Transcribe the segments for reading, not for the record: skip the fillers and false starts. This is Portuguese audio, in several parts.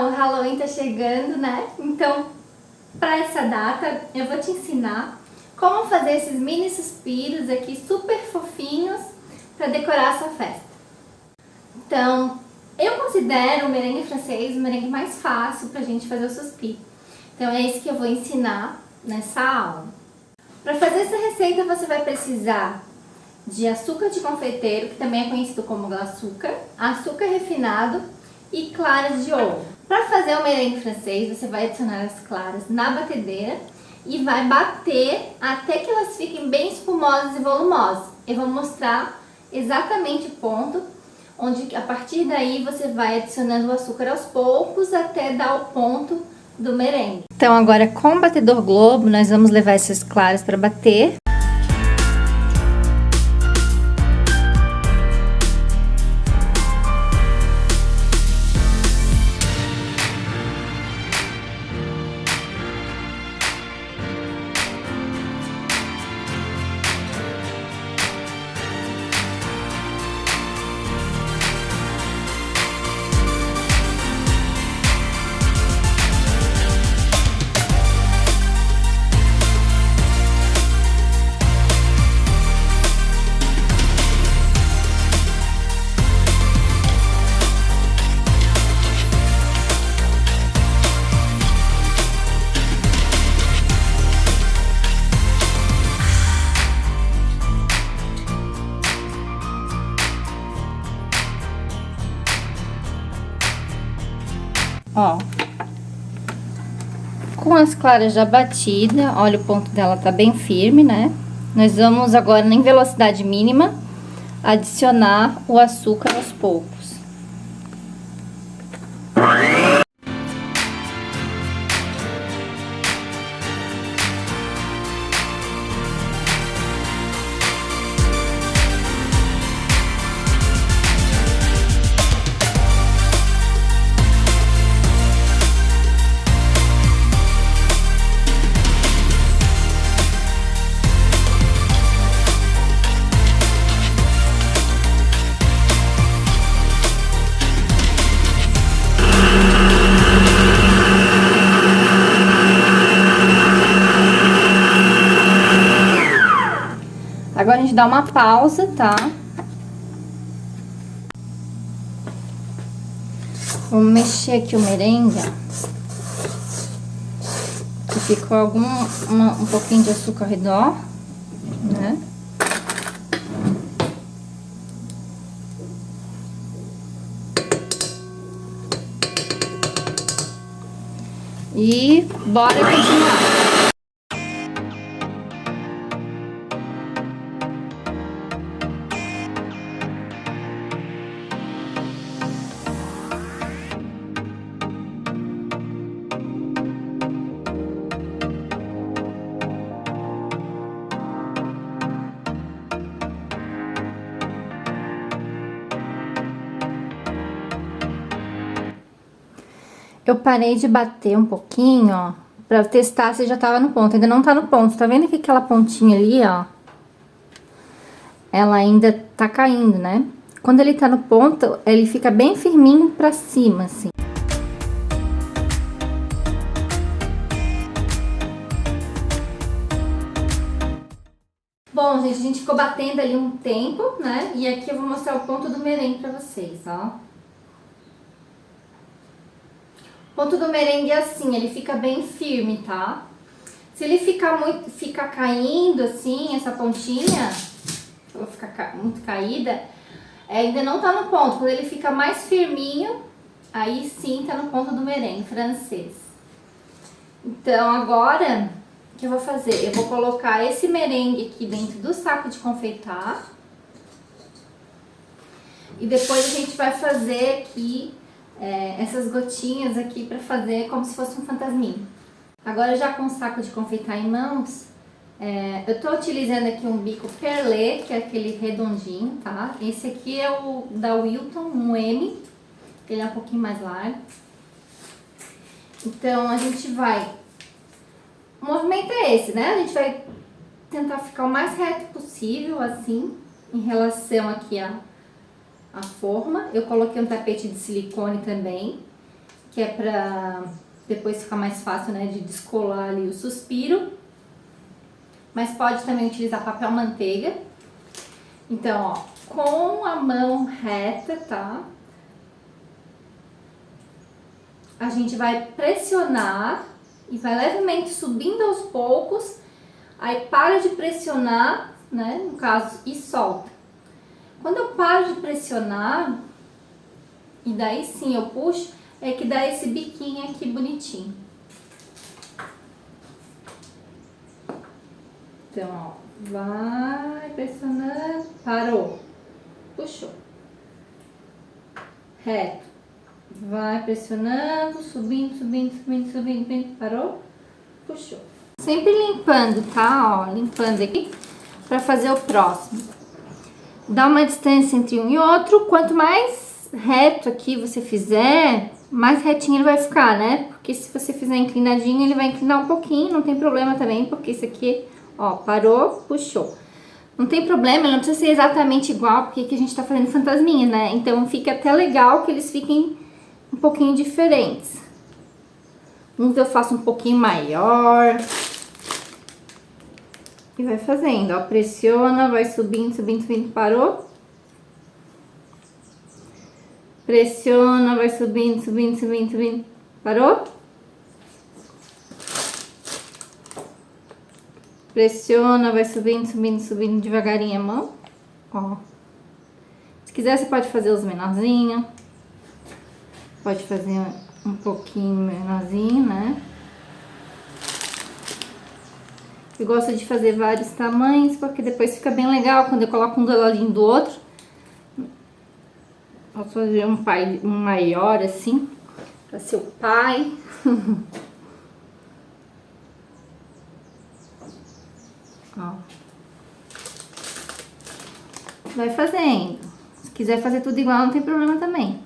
o Halloween tá chegando, né? Então, para essa data, eu vou te ensinar como fazer esses mini suspiros aqui super fofinhos para decorar a sua festa. Então, eu considero o merengue francês o merengue mais fácil pra gente fazer o suspiro. Então, é esse que eu vou ensinar nessa aula. Para fazer essa receita, você vai precisar de açúcar de confeiteiro, que também é conhecido como açúcar, açúcar refinado e claras de ovo. Para fazer o merengue francês, você vai adicionar as claras na batedeira e vai bater até que elas fiquem bem espumosas e volumosas. Eu vou mostrar exatamente o ponto onde a partir daí você vai adicionando o açúcar aos poucos até dar o ponto do merengue. Então agora com o batedor Globo nós vamos levar essas claras para bater. Ó, com as claras já batida, olha o ponto dela tá bem firme, né? Nós vamos agora em velocidade mínima adicionar o açúcar aos poucos. Agora a gente dá uma pausa, tá? Vamos mexer aqui o merengue, que ficou um pouquinho de açúcar ao redor, né? E bora continuar. Eu parei de bater um pouquinho, ó, pra testar se já tava no ponto. Ainda não tá no ponto, tá vendo que aquela pontinha ali, ó, ela ainda tá caindo, né? Quando ele tá no ponto, ele fica bem firminho pra cima, assim. Bom, gente, a gente ficou batendo ali um tempo, né? E aqui eu vou mostrar o ponto do merengue pra vocês, ó. O ponto do merengue é assim, ele fica bem firme, tá? Se ele ficar caindo assim, essa pontinha, ou ficar muito caída, ainda não tá no ponto. Quando ele fica mais firminho, aí sim tá no ponto do merengue francês. Então agora, o que eu vou fazer? Eu vou colocar esse merengue aqui dentro do saco de confeitar. E depois a gente vai fazer aqui essas gotinhas aqui pra fazer como se fosse um fantasminha. Agora já com o saco de confeitar em mãos, eu tô utilizando aqui um bico perlé, que é aquele redondinho, tá? Esse aqui é o da Wilton, um M, ele é um pouquinho mais largo. Então a gente vai, o movimento é esse, né? A gente vai tentar ficar o mais reto possível, assim, em relação aqui a forma. Eu coloquei um tapete de silicone também. que é pra depois ficar mais fácil, né, de descolar ali o suspiro. Mas pode também utilizar papel manteiga. Então, ó, com a mão reta, tá? A gente vai pressionar e vai levemente subindo aos poucos. Aí para de pressionar, né, no caso, e solta. Quando eu paro de pressionar, e daí sim eu puxo, é que dá esse biquinho aqui bonitinho. Então, ó, vai pressionando, parou, puxou. Reto, vai pressionando, subindo, subindo, subindo, subindo, parou, puxou. Sempre limpando, tá? Ó, limpando aqui pra fazer o próximo. Dá uma distância entre um e outro. Quanto mais reto aqui você fizer, mais retinho ele vai ficar, né? Porque se você fizer inclinadinho, ele vai inclinar um pouquinho, não tem problema também, porque isso aqui, ó, parou, puxou. Não tem problema, ele não precisa ser exatamente igual, porque aqui a gente tá fazendo fantasminha, né? Então fica até legal que eles fiquem um pouquinho diferentes. Uns eu faço um pouquinho maior. E vai fazendo, ó, pressiona, vai subindo, subindo, subindo, parou. Pressiona, vai subindo, subindo, subindo, subindo, parou. Pressiona, vai subindo, subindo, subindo devagarinho a mão, ó. Se quiser você pode fazer os menorzinhos, pode fazer um pouquinho menorzinho, né? Eu gosto de fazer vários tamanhos, porque depois fica bem legal quando eu coloco um do ladinho do outro. Posso fazer um maior assim, para seu pai. Ó. Vai fazendo. Se quiser fazer tudo igual, não tem problema também.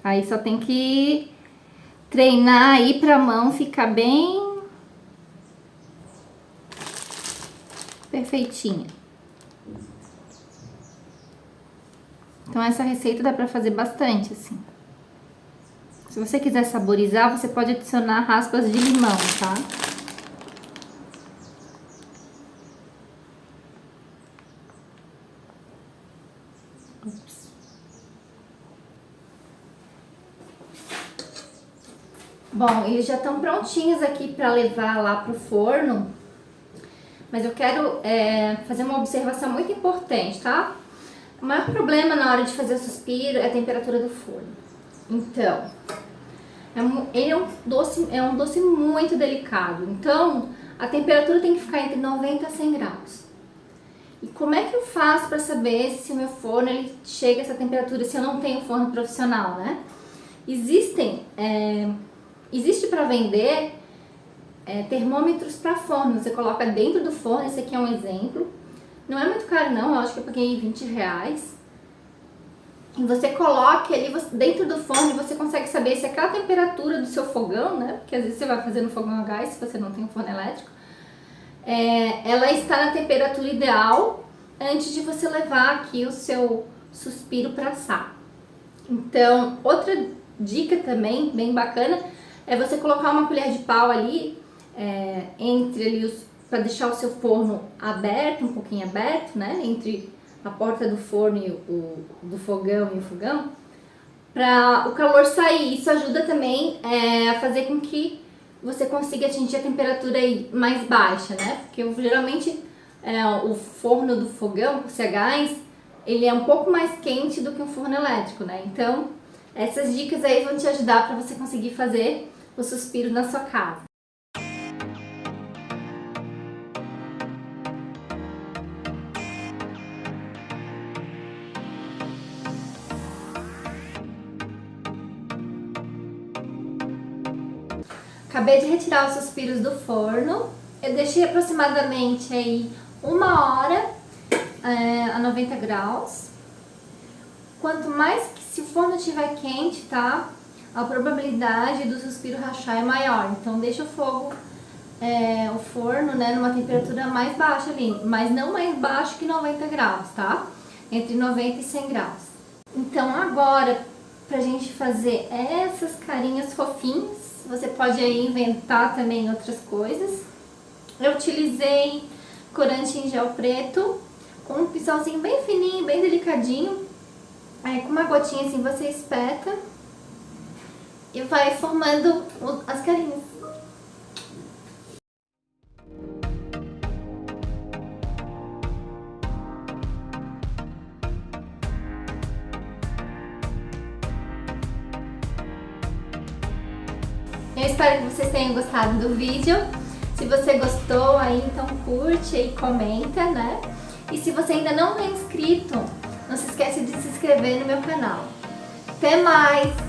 Aí só tem que treinar aí pra mão ficar bem perfeitinha. Então essa receita dá pra fazer bastante, assim. Se você quiser saborizar, você pode adicionar raspas de limão, tá? Ups. Bom, eles já estão prontinhos aqui pra levar lá pro forno. Mas eu quero fazer uma observação muito importante, tá? O maior problema na hora de fazer o suspiro é a temperatura do forno. Então, ele é um doce muito delicado. Então, a temperatura tem que ficar entre 90 a 100 graus. E como é que eu faço para saber se o meu forno ele chega a essa temperatura, se eu não tenho forno profissional, né? Existe para vender termômetros para forno. Você coloca dentro do forno, esse aqui é um exemplo. Não é muito caro não, eu acho que eu paguei R$20. E você coloca ali dentro do forno e você consegue saber se aquela temperatura do seu fogão, né? Porque às vezes você vai fazer no fogão a gás, se você não tem um forno elétrico. Ela está na temperatura ideal antes de você levar aqui o seu suspiro para assar. Então, outra dica também, bem bacana, é você colocar uma colher de pau ali, entre ali para deixar o seu forno aberto, um pouquinho aberto, né? Entre a porta do forno e do fogão e o fogão, para o calor sair. Isso ajuda também a fazer com que você consiga atingir a temperatura aí mais baixa, né? Porque geralmente o forno do fogão, por ser a gás, ele é um pouco mais quente do que um forno elétrico, né? Então, essas dicas aí vão te ajudar para você conseguir fazer o suspiro na sua casa. Acabei de retirar os suspiros do forno. Eu deixei aproximadamente aí 1 hora a 90 graus. Quanto mais que se o forno estiver quente, tá? A probabilidade do suspiro rachar é maior. Então deixa o forno, né, numa temperatura mais baixa ali, mas não mais baixo que 90 graus, tá? Entre 90 e 100 graus. Então agora, pra gente fazer essas carinhas fofinhas. Você pode aí inventar também outras coisas. Eu utilizei corante em gel preto, com um pincelzinho bem fininho, bem delicadinho. Aí com uma gotinha assim você espeta e vai formando as carinhas. Eu espero que vocês tenham gostado do vídeo. Se você gostou, aí então curte e comenta, né? E se você ainda não é inscrito, não se esqueça de se inscrever no meu canal. Até mais!